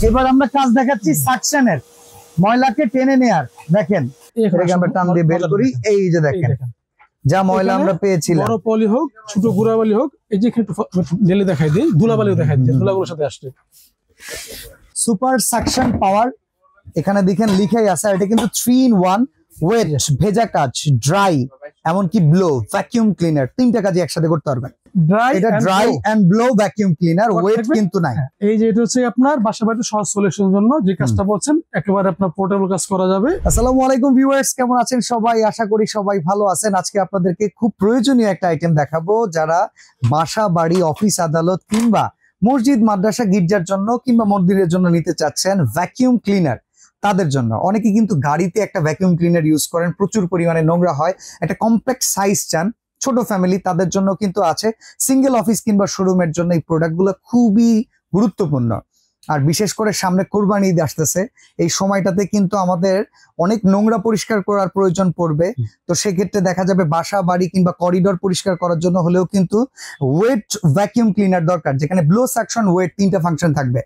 এবার আমরা কাজ দেখাচ্ছি সাকশনের, ময়লাকে টেনে নেয়ার। দেখেন এটাকে আমরা টান দিয়ে বের করি, এই যে দেখেন যা ময়লা আমরা পেয়েছিলাম, বড় পলি হোক ছোট গুড়াবালি হোক, এই যে একটু ঢেলে দেখাই দিই, ধুলাবালিও দেখাই দিই, ধুলাগুলোর সাথে আসছে সুপার সাকশন পাওয়ার। এখানে দেখেন লিখাই আছে, এটা কিন্তু 3 in 1 ওয়েট, ভেজা কাজ, ড্রাই, এমনকি ব্লো, ভ্যাকুয়াম ক্লিনার, তিনটা কাজই একসাথে করতে পারবেন। এটা dry and blow vacuum cleaner, wet কিন্তু নাই। এই যে এটা হচ্ছে আপনার বাসা বাড়িতে সহজ সলিউশনের জন্য যে কাজটা বলছেন, একেবারে আপনার পোর্টেবল কাজ করা যাবে। আসসালামু আলাইকুম ভিউয়ার্স, কেমন আছেন সবাই? আশা করি সবাই ভালো আছেন। আজকে আপনাদেরকে খুব প্রয়োজনীয় একটা আইটেম দেখাবো, যারা বাসা বাড়ি, অফিস আদালত কিংবা মসজিদ, মাদ্রাসা, গির্জার জন্য কিংবা মন্দিরের জন্য নিতে চাচ্ছেন ভ্যাকুয়াম ক্লিনার। তাদের জন্য অনেকে কিন্তু গাড়িতে একটা ভ্যাকুয়াম ক্লিনার ইউজ করেন, প্রচুর পরিমাণে নোংরা হয়, একটা কমপ্লেক্স সাইজ চান, ছোট ফ্যামিলি তাদের জন্য কিন্তু আছে। সিঙ্গেল অফিস কিংবা শোরুমের জন্য এই প্রোডাক্টগুলো খুবই গুরুত্বপূর্ণ। আর বিশেষ করে সামনে কোরবানি ঈদ আসতেছে, এই সময়টাতে কিন্তু আমাদের অনেক নোংরা পরিষ্কার করার প্রয়োজন পড়বে। তো সেক্ষেত্রে দেখা যাবে বাসা বাড়ি কিংবা করিডোর পরিষ্কার করার জন্য হলেও কিন্তু ওয়েট ভ্যাকুয়াম ক্লিনার দরকার, যেখানে ব্লো, সাকশন, ওয়েট তিনটা ফাংশন থাকবে।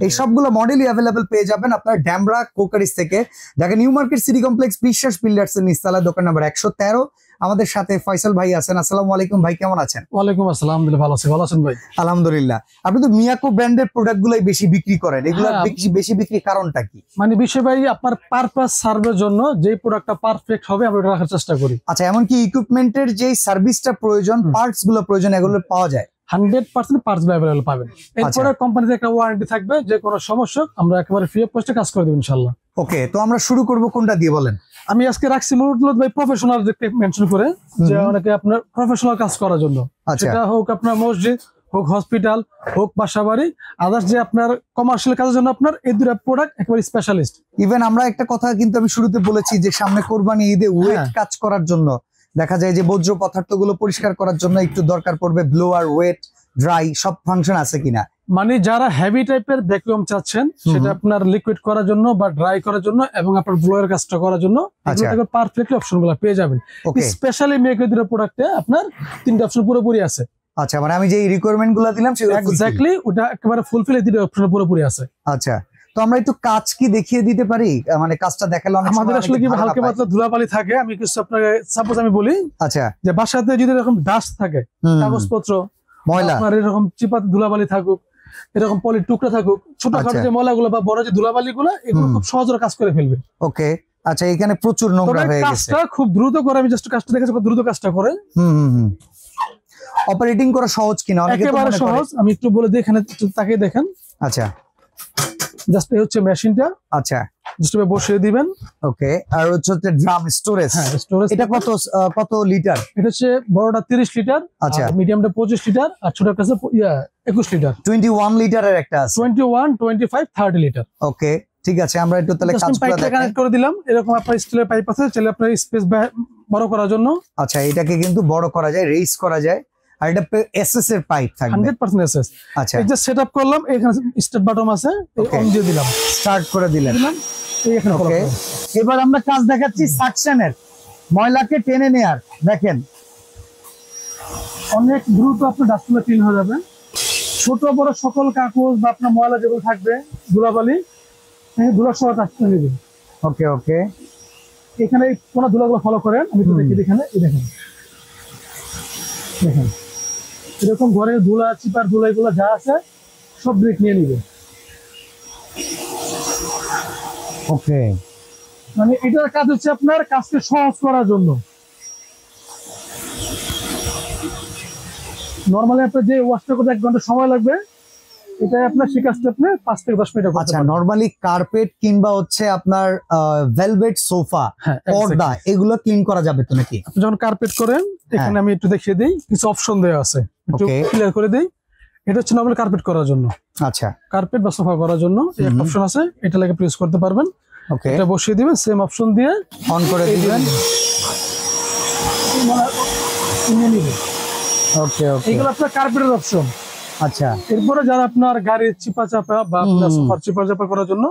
এই সবগুলো মডেলই অ্যাভেলেবেল পেয়ে যাবেন আপনার ড্যামরা কোকারিস থেকে। Dhaka new market city complex, বিশ্বাস বিল্ডার্স এর নিচতলা, দোকান নাম্বার 113। আমাদের সাথে ফয়সাল ভাই আছেন। আসসালামু আলাইকুম ভাই, কেমন আছেন? ওয়ালাইকুম আসসালাম, আলহামদুলিল্লাহ ভালো আছি। ভালো আছেন ভাই? আলহামদুলিল্লাহ। আপনি তো মিয়াকো ব্র্যান্ডের প্রোডাক্ট গুলাই বেশি বিক্রি করেন, এগুলো বেশি বিক্রি কারণটা কি? মানে বিষয় ভাই, আপনার পারপাস সার্ভের জন্য যে প্রোডাক্টটা পারফেক্ট হবে আমরা রাখার চেষ্টা করি। আচ্ছা, এমনকি ইকুইপমেন্টের যে সার্ভিসটা প্রয়োজন, পার্টস গুলো প্রয়োজন, এগুলো পাওয়া যায় 100% পার্টস অ্যাভেলেবল পাবেন। এরপরে কোম্পানিতে একটা ওয়ারেন্টি থাকবে, যে কোনো সমস্যা আমরা একেবারে ফ্রি অফ কস্টে কাজ করে দেব ইনশাআল্লাহ। ওকে, তো আমরা শুরু করব কোনটা দিয়ে বলেন? আমি আজকে রাখছি মূলত ভাই প্রফেশনাল মেনশন করে, যে অনেকে আপনার প্রফেশনাল কাজ করার জন্য, সেটা হোক আপনার মসজিদ, হোক হসপিটাল, হোক বাসা বাড়ি, আদার্স যে আপনার কমার্শিয়াল কাজের জন্য আপনার এই দুটো প্রোডাক্ট একেবারে স্পেশালিস্ট। ইভেন আমরা একটা কথা কিন্তু আমি শুরুতে বলেছি যে সামনে কোরবানি ঈদে ওয়েট কাজ করার জন্য দেখা যায় যে বজ্র পদার্থগুলো পরিষ্কার করার জন্য একটু দরকার পড়বে ব্লোয়ার, ওয়েট, ড্রাই, সব ফাংশন আছে কিনা। মানে যারা হেভি টাইপের ভ্যাকুয়াম চাচ্ছেন, সেটা আপনার লিকুইড করার জন্য বা ড্রাই করার জন্য এবং আপনার ব্লোয়ার কাজটা করার জন্য পারফেক্টলি অপশনগুলো পেয়ে যাবেন। স্পেশালি মেকআপের প্রোডাক্টে আপনার তিনটা অপশন পুরোপুরি আছে। আচ্ছা, মানে আমি যে রিকোয়ারমেন্ট গুলো দিলাম সেগুলো এক্স্যাক্টলি ওটা একেবারে ফুলফিল, এই তিনটা অপশন পুরোপুরি আছে। আচ্ছা, তো আমরা একটু কাজ কি দেখিয়ে দিতে পারি? মানে কাজটা দেখালে আমাদের আসলে কি হালকা পাতলা ধুলাবালি থাকে। আমি কিছু আপনাকে সাপোজ আমি বলি, আচ্ছা, যে বাসাতে যদি এরকম ডাস্ট থাকে, কাগজপত্র, ময়লা, আপনার এরকম চিপাতে ধুলাবালি থাকুক, এরকম পলির টুকরা থাকুক, ছোটখাটো যে ময়লাগুলো বা বড় যে ধুলাবালি গুলো, এগুলো খুব সহজে কাজ করে ফেলবে। ওকে, আচ্ছা, এখানে প্রচুর নোংরা হয়ে গেছে। কাজটা খুব দ্রুত করে, আমি জাস্ট কাজটা দেখেছি, খুব দ্রুত কাজটা করে। অপারেটিং করা সহজ কিনা? একেবারে সহজ। আমি একটু বলে দিই, এখানে তাকিয়ে দেখেন। আচ্ছা, জাস্ট এই হচ্ছে মেশিনটা। আচ্ছা, জাস্ট বসিয়ে দিবেন। ওকে, আর হচ্ছে ড্রাম স্টোরেজ। হ্যাঁ, স্টোরেজ। এটা কত লিটার? এটা হচ্ছে বড়টা 30 লিটার, আচ্ছা, মিডিয়ামটা 25 লিটার, আর ছোটটা কাছে 21 লিটার। 21 লিটারের একটা আছে, 21, 25, 30 লিটার। ওকে, ঠিক আছে, আমরা একটু তাহলে কাজটা কানেক্ট করে দিলাম। এরকম আপনার স্টিলের পাইপ আছে, চাইলে আপনার স্পেস বড় করার জন্য। আচ্ছা, এটাকে কিন্তু বড় করা যায়, রেইজ করা যায়। আর এটা এসএস এর পাইপ থাকবে, 100% এসএস। আচ্ছা, এই যে সেটআপ করলাম, এখানে স্টার্ট বাটন আছে, অন দিয়ে দিলাম, স্টার্ট করে দিলেন। এই এখানে ওকে, এবার আমরা কাজ দেখাচ্ছি সাকশনের, ময়লাকে টেনে নেয়ার। দেখেন অনেক দ্রুত আপনার ডাস্টগুলো ক্লিন হয়ে যাবে। ছোট বড় সকল কাগজ বা আপনার ময়লা যেগুলো থাকবে, ধুলাবালি, ধুলা সহ ডাস্টবিনে নেবেন। ওকে, ওকে, এখানে কোন ধুলাগুলো ফলো করেন, আমি একটু দেখি। এখানে এই দেখেন, দেখেন এরকম ঘরে ধুলা, চিপার ধুলা, এগুলো যা আছে সব ব্রেক নিয়ে নিবে। ওকে, মানে এটার কাজ হচ্ছে আপনার কাজকে সহজ করার জন্য। নরমালি আপনার যে ওয়াশটা করতে 1 ঘন্টা সময় লাগবে, এটা আপনার সেই কাজটা আপনি 5 থেকে 10 মিনিট করতে পারবেন। আচ্ছা, নরমালি কার্পেট কিংবা হচ্ছে আপনার ভেলভেট সোফা, পর্দা, এগুলো ক্লিন করা যাবে তো নাকি? আপনি যখন কার্পেট করেন, এখানে আমি একটু দেখিয়ে দিই, কিছু অপশন দেওয়া আছে, একটু ক্লিয়ার করে দেই। এটা হচ্ছে নরমালি কার্পেট করার জন্য। আচ্ছা, কার্পেট বা সোফা করার জন্য এই একটা অপশন আছে, এটা লাগে প্রেস করতে পারবেন। ওকে, এটা বসিয়ে দিবেন, সেম অপশন দিয়ে অন করে দিবেন। ওকে, ওকে, এগুলো আপনার কার্পেটের অপশন। আচ্ছা, এরপরে যারা আপনার গাড়ির চিপা চাপা বা সোফার চিপা চাপা করার জন্য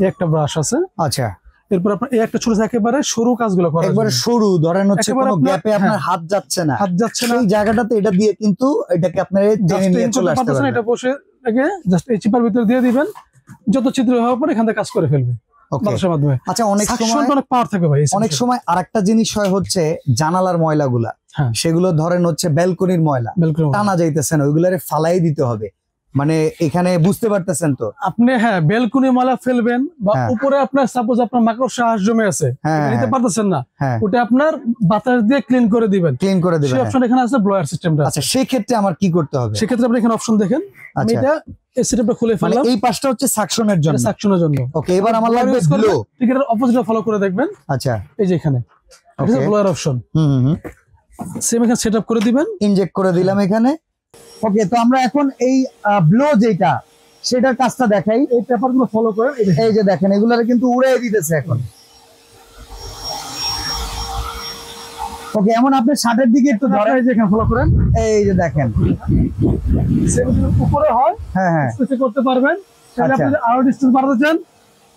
এই একটা ব্রাশ আছে। আচ্ছা, এরপর আপনার এই একটা ছোট একেবারে সরু কাজগুলো করা, একবারে সরু, ধরেন হচ্ছে কোনো গ্যাপে আপনার হাত যাচ্ছে না, এই জায়গাটাতে এটা দিয়ে কিন্তু এটাকে আপনার টেনে নিয়ে চলে আসতে পারবেন। এটা বসে রেখে জাস্ট এই চিপার ভিতর দিয়ে দিবেন, যত ছিদ্র হওয়ার পর এখান থেকে কাজ করে ফেলবে বাতাসের মাধ্যমে। আচ্ছা, অনেক পাওয়ার থাকে ভাই। অনেক সময় আরেকটা জিনিস হয় হচ্ছে জানালার ময়লাগুলা, সেগুলো ধরেন হচ্ছে ব্যালকনির ময়লা টানা যাইতেছে না, ওইগুলারে ফালাই দিতে হবে, মানে এখানে বুঝতে পারতেছেন তো আপনি। হ্যাঁ, ব্যালকনি ময়লা ফেলবেন বা উপরে আপনার সাপোজ আপনার মাকড়সা হাঁস জমে আছে, নিতে পারতেছেন না, ওটা আপনার বাতাস দিয়ে ক্লিন করে দিবেন। সেই অপশন এখানে আছে, ব্লোয়ার সিস্টেমটা। আচ্ছা, সেই ক্ষেত্রে আমার কি করতে হবে? সেই ক্ষেত্রে আপনি এখানে অপশন দেখেন, আমি এটা এই সেটআপটা খুলে ফেললাম। এই পাশটা হচ্ছে সাকশনের জন্য, সাকশনের জন্য। ওকে, এবার আমার লাগবে ব্লো। ঠিক এর অপোজিটটা ফলো করে দেখবেন। আচ্ছা, এই যে এখানে এটা ব্লোয়ার অপশন, সেম এখানে সেটআপ করে দিবেন, ইনজেক্ট করে দিলাম এখানে। ওকে, তো আমরা এখন এই ব্লো যেটা সেটার কাজটা দেখাই। এই পেপারগুলো ফলো করেন, এই যে দেখেন এগুলারে কিন্তু উড়াই দিতেছে এখন। ওকে, এমন আপনি শার্টের দিকে একটু ধরেন, এই যে এখানে ফলো করেন, এই যে দেখেন উপরে হয়। হ্যাঁ হ্যাঁ, স্পেসে করতে পারবেন। তাহলে আপনি আরো ডিসটেন্স বাড়াতে চান,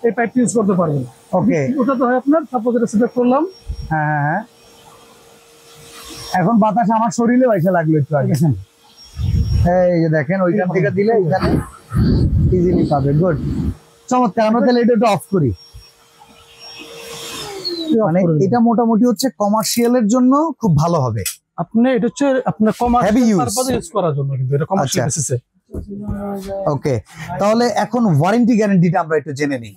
এই পাইপ ইউজ করতে পারবেন। ওকে, ওটা তো হয় আপনার, সাপোজ এটা সিলেক্ট করলাম। হ্যাঁ হ্যাঁ হ্যাঁ, এখন বাতাস আমার শরীরে এসে লাগলো একটু আগে। এই যে দেখেন ওইখান থেকে দিলে এখানে ইজিলি পাবে। গুড, চমৎকার। আমরা তাহলে এটা একটু অফ করি। মানে এটা মোটামুটি হচ্ছে কমার্শিয়ালের জন্য খুব ভালো হবে। আপনি এটা হচ্ছে আপনার কমার্শিয়াল পারপাসে ইউজ করার জন্য, কিন্তু এটা কমার্শিয়াল বেসিসে। ওকে, তাহলে এখন ওয়ারেন্টি গ্যারান্টিটা আমরা একটু জেনে নিই।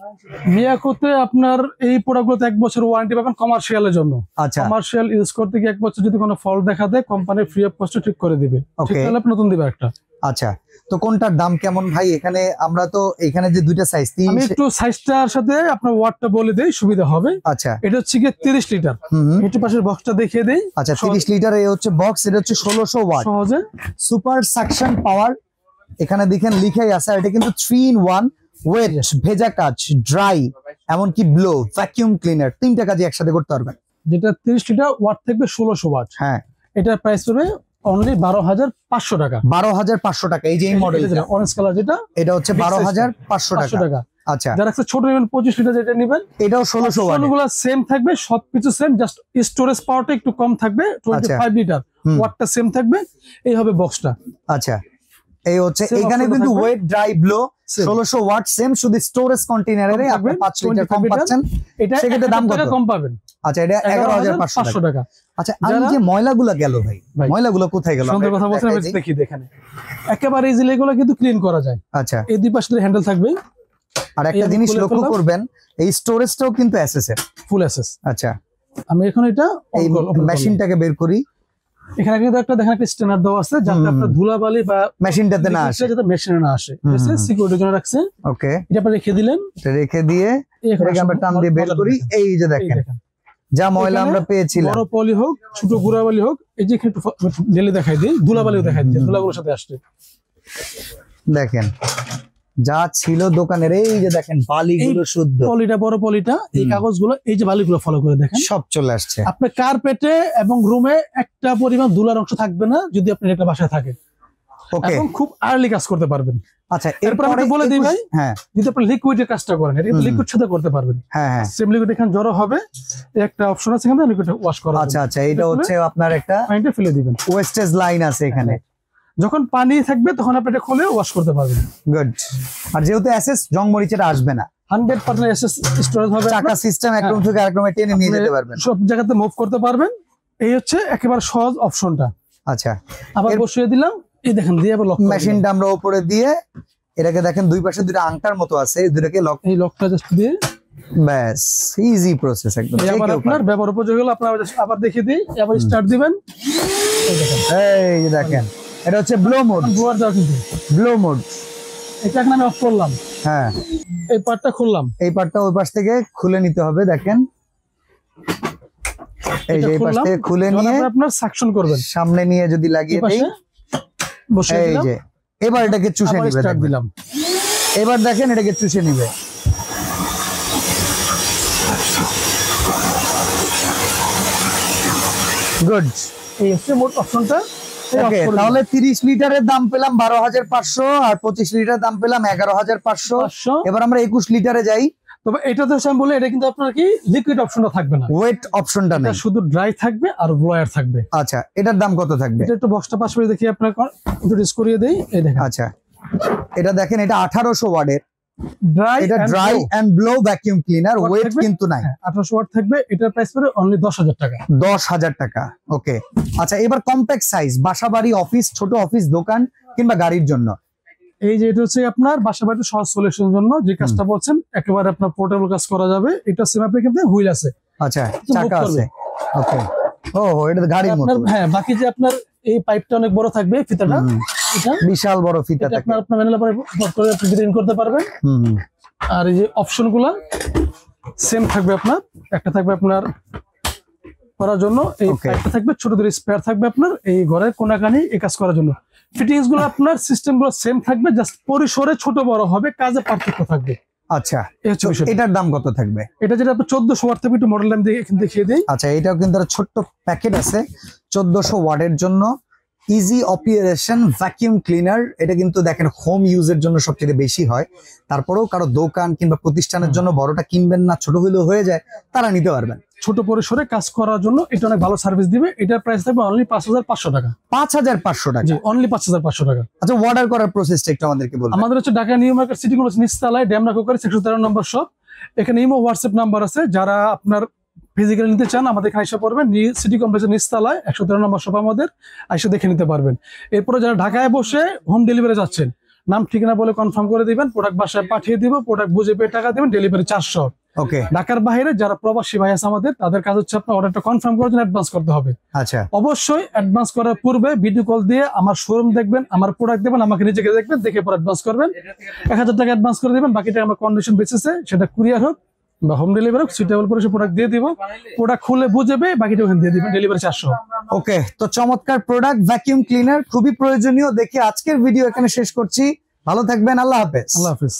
মিয়াকোতে আপনার এই প্রোডাক্টগুলোতে 1 বছর ওয়ারেন্টি পাবেন কমার্শিয়ালের জন্য। আচ্ছা, কমার্শিয়াল ইউজ করতে গিয়ে 1 বছর যদি কোনো ফল্ট দেখা দেয়, কোম্পানি ফ্রি অফ কস্টে ঠিক করে দিবে। ঠিক তাহলে আপনি নতুন দিবে একটা। আচ্ছা, তো কোনটার দাম কেমন ভাই? এখানে আমরা তো এখানে যে দুইটা সাইজ, আমি একটু সাইজটার সাথে আপনার ওয়াটটা বলে দেই, সুবিধা হবে। আচ্ছা, এটা হচ্ছে কি 30 লিটার। একটু পাশের বক্সটা দেখিয়ে দেই। আচ্ছা, 30 লিটার এই হচ্ছে বক্স, এটা হচ্ছে 1600 ওয়াট সহজে সুপার সাকশন পাওয়ার। এখানে দেখেন লিখাই আছে, এটা কিন্তু 3 in 1, ওয়েট, ভেজা কাজ, ড্রাই, এমনকি ব্লো, ভ্যাকুয়াম ক্লিনার, তিনটা কাজই একসাথে করতে পারবেন। যেটা 30 লিটার ওয়াট থাকবে 1600 ওয়াট। হ্যাঁ, এটার প্রাইস পড়বে অনলি 12,500 টাকা। 12,500 টাকা। এই যে এই মডেল অরেঞ্জ কালার যেটা, এটা হচ্ছে 12,500 টাকা। আচ্ছা, যারা ছোট নেবেন 25 লিটার যেটা নেবেন, এটাও 1600 ওয়াট। সবগুলো সেম থাকবে, সবকিছু সেম, জাস্ট স্টোরেজ পাওয়ারটা একটু কম থাকবে। 25 লিটার ওয়াটটা সেম থাকবে। এই হবে বক্সটা। আচ্ছা, এই হচ্ছে এখানে কিন্তু wet, dry, blow 1600 watt same, শুধু স্টোরেজ কন্টেইনারে আপনি 5 লিটার কম পাচ্ছেন। এটা সেক্ষেত্রে দাম কত কম পাবেন? আচ্ছা, এটা 11,500 টাকা। আচ্ছা, আমি যে ময়লাগুলো গেল ভাই, ময়লাগুলো কোথায় গেল? সুন্দর কথা বলছেন, আমি দেখি এখানে একেবারে ইজিলি এগুলো কিন্তু ক্লিন করা যায়। আচ্ছা, এই দুই পাশে হ্যান্ডেল থাকবে। আর একটা জিনিস লক্ষ্য করবেন, এই স্টোরেজটাও কিন্তু এসএসএর, ফুল এসএস। আচ্ছা, আমি এখন এটা এই মেশিনটাকে বের করি। এখানে কিন্তু একটা দেখেন একটা স্ট্যান্ডার্ড দেওয়া আছে, যাতে আপনার ধুলাবালি বা মেশিনটাতে না আসে, যাতে মেশিনে না আসে। সিকিউরিটির জন্য রাখছে। ওকে, এটা আপনি রেখে দিলেন, এটা রেখে দিয়ে এটাকে আমরা টান দিয়ে বের করি। এই যে দেখেন যা ময়লা আমরা পেয়েছিলাম, বড় পলি হোক ছোট গুড়াবালি হোক, এই যে একটু ঢেলে দেখাই দিই, ধুলাবালিও দেখাই দিই, ধুলাগুলোর সাথে আসছে। দেখেন যা ছিল দোকানের, এই যে দেখেন বালিগুলো শুদ্ধ, পলিটা বড় পলিটা, এই কাগজগুলো, এই যে বালিগুলো ফলো করে দেখেন সব চলে আসছে। আপনার কার্পেটে এবং রুমে একটা পরিমাণ ধুলার অংশ থাকবে না, যদি আপনি একটা বাসায় থাকে। ওকে, এবং খুব আর্লি কাজ করতে পারবেন। আচ্ছা, এরপর আমি বলে দিই ভাই, হ্যাঁ, যদি আপনি লিকুইডের কাজটা করেন, এটা কিন্তু লিকুইড সাথে করতে পারবেন। হ্যাঁ হ্যাঁ, সেম লিকুইড এখানে জড়ো হবে, একটা অপশন আছে এখানে লিকুইড ওয়াশ করা। আচ্ছা আচ্ছা, এটা হচ্ছে আপনার একটা পানিটা ফেলে দিবেন, ওয়েস্টেজ লাইন আছে এখানে। যখন পানি থাকবে তখন আপনি এটা খুলে ওয়াশ করতে পারবেন। গুড। আর যেহেতু এসএস, জং মরিচটা আসবে না, 100% এসএস স্টোরেজ হবে, চাকা সিস্টেম এক রুম থেকে আরেক রুমে টেনে নিয়ে যেতে পারবেন, সব জায়গাতে মুভ করতে পারবেন। এই হচ্ছে একেবারে সহজ অপশনটা। আচ্ছা, আবার বসিয়ে দিলাম, এই দেখেন দিয়ে আবার লক, মেশিনটা আমরা উপরে দিয়ে এটাকে দেখেন দুই পাশে দুটো আংটার মতো আছে, এই দুটোকে লক, এই লকটা জাস্ট দিয়ে ব্যাস, ইজি প্রসেস একদম। আবার আপনার ব্যবহার উপযোগী হলো, আপনারা আবার দেখিয়ে দিই, আবার স্টার্ট দিবেন। এই দেখেন, এই যে দেখেন এটা হচ্ছে ব্লো মোড, ব্লোয়ার দাও কিন্তু ব্লো মোড। এটা এখন আমি অফ করলাম, হ্যাঁ, এই পার্টটা খুললাম, এই পার্টটা ওই পাশ থেকে খুলে নিতে হবে। দেখেন এই যে এই পাশ থেকে খুলে নিয়ে আপনার সাকশন করবেন, সামনে নিয়ে যদি লাগিয়ে দেই, বসিয়ে এই দিলাম, যে এবার এটাকে চুষে নিবে, স্টার্ট দিলাম, এবার দেখেন এটাকে চুষে নিবে। গুড। এই হচ্ছে মোট অপশনটা। ওকে, তাহলে 30 লিটারের দাম পেলাম 12,500, আর 25 লিটারের দাম পেলাম 11,500। এবার আমরা 21 লিটারে যাই। তবে এটা তো আমি বলি, এটা কিন্তু আপনার কি লিকুইড অপশনটা থাকবে না, ওয়েট অপশনটা নেই, শুধু ড্রাই থাকবে আর ব্লোয়ার থাকবে। আচ্ছা, এটার দাম কত থাকবে? এটা একটু বক্সটা পাশ করে দেখি, আপনার ইন্ট্রোডিউস করিয়ে দেই। এই দেখেন, আচ্ছা, এটা দেখেন, এটা 1800 ওয়াটের, ড্রাই এটা dry and blow vacuum cleaner, Watt wet থাকবে? কিন্তু নাই। 1800 ওয়াট থাকবে, এটার প্রাইস পড়বে অনলি 10,000 টাকা। 10,000 টাকা। ওকে, আচ্ছা এবার কম্প্যাক্ট সাইজ, বাসা বাড়ি, অফিস, ছোট অফিস, দোকান কিংবা গাড়ির জন্য। এই যে এটা হচ্ছে আপনার বাসা বাড়িতে সহজ সলিউশনের জন্য যে কাজটা বলছেন, একেবারে আপনার পোর্টেবল কাজ করা যাবে। এটা সেম আপনি কিন্তু হুইল আছে, আচ্ছা move চাকা করবে। আছে। ওকে, ও এটা তো গাড়ির মতো। আপনার হ্যাঁ, বাকি যে আপনার এই পাইপটা অনেক বড় থাকবে, ফিতাটা হুম, এটা বিশাল বড় ফিতা এটা থাকে। আপনার আপনার ম্যানুয়াল পরে করে আপনি গ্রিন করতে পারবেন। হুম হুম, আর এই যে অপশনগুলো সেম থাকবে আপনার, একটা থাকবে আপনার করার জন্য, এই Okay. পাইপটা থাকবে, ছোট করে স্পেয়ার থাকবে আপনার এই ঘরের কোনাকানি এই কাজ করার জন্য। ফিটিংস গুলো আপনার সিস্টেম গুলো সেম থাকবে, জাস্ট পরিসরে ছোট বড় হবে, কাজে পার্থক্য থাকবে। আচ্ছা এই হচ্ছে বিষয়। এটার দাম কত থাকবে? এটা যেটা আপনার 1400 ওয়াট থাকবে, একটু মডেল নাম দিয়ে এখানে দেখিয়ে দিই। আচ্ছা এটাও কিন্তু একটা ছোট্ট প্যাকেট আছে 1400 ওয়াটের জন্য, ইজি অপারেশন ভ্যাকুয়াম ক্লিনার। এটা কিন্তু দেখেন হোম ইউজের জন্য সবচেয়ে বেশি হয়, তারপরেও কারো দোকান কিংবা প্রতিষ্ঠানের জন্য বড়টা কিনবেন না, ছোট হইলেও হয়ে যায়, তারা নিতে পারবেন। ছোট পরিসরে কাজ করার জন্য এটা অনেক ভালো সার্ভিস দিবে। এটার প্রাইস থাকবে অনলি 5,500 টাকা। 5,500 টাকা। জি, অনলি 5,500 টাকা। আচ্ছা অর্ডার করার প্রসেসটা একটু আমাদেরকে বলুন। আমাদের হচ্ছে Dhaka new market city complex নিচতলায় ড্যামরা কুকারি 113 নম্বর শপ। এখানে ইমো হোয়াটসঅ্যাপ নাম্বার আছে, যারা আপনার ফিজিক্যালি নিতে চান আমাদের এখানে এসে পড়বেন, সিটি কমপ্লেক্সের নিচতলায় 113 নম্বর শপ আমাদের, এসে দেখে নিতে পারবেন। এরপরে যারা ঢাকায় বসে হোম ডেলিভারি যাচ্ছেন, নাম ঠিকানা বলে কনফার্ম করে দিবেন, প্রোডাক্ট বাসায় পাঠিয়ে দিব, প্রোডাক্ট বুঝে পেয়ে টাকা দিবেন, ডেলিভারি 400। ওকে, ঢাকার বাইরে যারা প্রবাসী ভাই আছে আমাদের, তাদের কাজ হচ্ছে আপনার অর্ডারটা কনফার্ম করার জন্য অ্যাডভান্স করতে হবে। আচ্ছা অবশ্যই অ্যাডভান্স করার পূর্বে ভিডিও কল দিয়ে আমার শোরুম দেখবেন, আমার প্রোডাক্ট দেখবেন, আমাকে নিজেকে দেখবেন, দেখে পর অ্যাডভান্স করবেন। 1,000 টাকা অ্যাডভান্স করে দিবেন, বাকিটা আমরা কন্ডিশন বেসিসে, সেটা কুরিয়ার হোক বা হোম ডেলিভারি হোক, সুইটেবল করে প্রোডাক্ট দিয়ে দিব, প্রোডাক্ট খুলে বুঝবে, বাকিটা ওখানে দিয়ে দিবেন, ডেলিভারি 400। ওকে, তো চমৎকার প্রোডাক্ট ভ্যাকুয়াম ক্লিনার, খুবই প্রয়োজনীয়। দেখে আজকের ভিডিও এখানে শেষ করছি। ভালো থাকবেন, আল্লাহ হাফেজ। আল্লাহ হাফিজ।